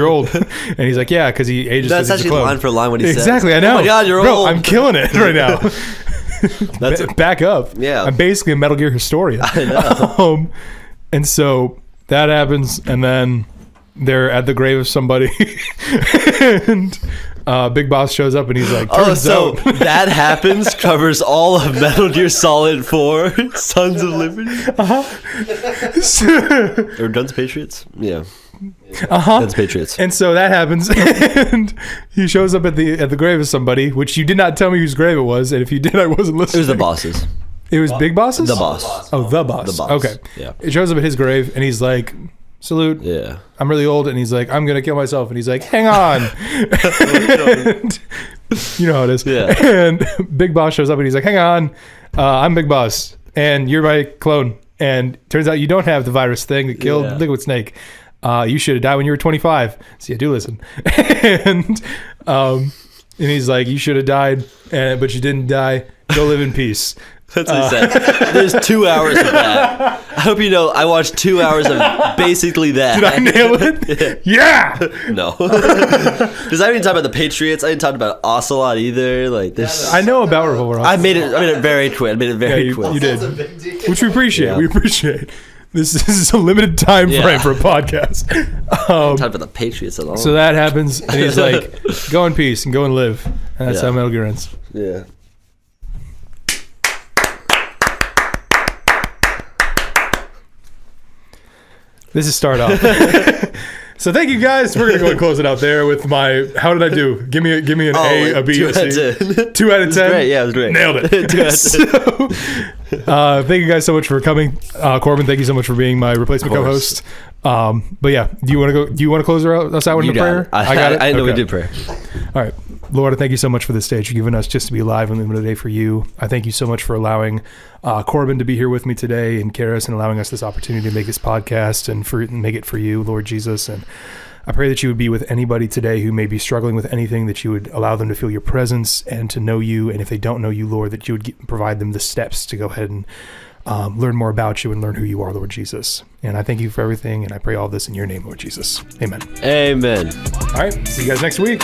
old," and he's like, "Yeah, because he ages." That's actually line for line what he says. Exactly, I know. Oh my god, you're old. I'm killing it right now. Back up. Yeah, I'm basically a Metal Gear historian. I know. And so that happens, and then they're at the grave of somebody, and Big Boss shows up and he's like, so that happens covers all of Metal Gear Solid 4 Sons of Liberty? Or Guns Patriots? Yeah. Guns Patriots. And so that happens, and he shows up at the grave of somebody, which you did not tell me whose grave it was, and if you did, I wasn't listening. It was the bosses. It was Big Boss's? The boss. Oh, the boss. The boss. Okay. Yeah. It shows up at his grave, and he's like, salute. Yeah. I'm really old, and he's like, I'm gonna kill myself, and he's like, hang on. And, you know how it is. Yeah. And Big Boss shows up, and he's like, hang on, I'm Big Boss, and you're my clone. And turns out you don't have the virus thing that killed Liquid Snake. You should have died when you were 25. See, I do listen. And he's like, you should have died, but you didn't die. Go live in peace. That's what he said. There's 2 hours of that. I hope you know I watched 2 hours of basically that. Did I nail it? Yeah! No. Because I didn't talk about the Patriots. I didn't talk about Ocelot either. Like this. I know about Revolver. I made it very quick. You did. That's a big deal. Which we appreciate. Yeah. We appreciate. This is a limited time frame for a podcast. Talk about the Patriots at all. So that happens, and he's like, go in peace and go and live. And that's how Metal Gear ends. Yeah. This is start off. So thank you guys. We're gonna go and close it out there with my. How did I do? Give me an A, a B, 2 a C. out of 10. 2 out of 10. Great. Yeah, it was great. Nailed it. 2 out of 10. So, thank you guys so much for coming. Korben, thank you so much for being my replacement co-host. But yeah, do you want to close us out with a prayer? I got it. I know we did prayer. All right. Lord, I thank you so much for this stage you've given us just to be alive and live today for you. I thank you so much for allowing Korben to be here with me today and Karis and allowing us this opportunity to make this podcast and make it for you, Lord Jesus. And I pray that you would be with anybody today who may be struggling with anything, that you would allow them to feel your presence and to know you. And if they don't know you, Lord, that you would provide them the steps to go ahead and learn more about you and learn who you are, Lord Jesus. And I thank you for everything. And I pray all this in your name, Lord Jesus. Amen. Amen. All right. See you guys next week.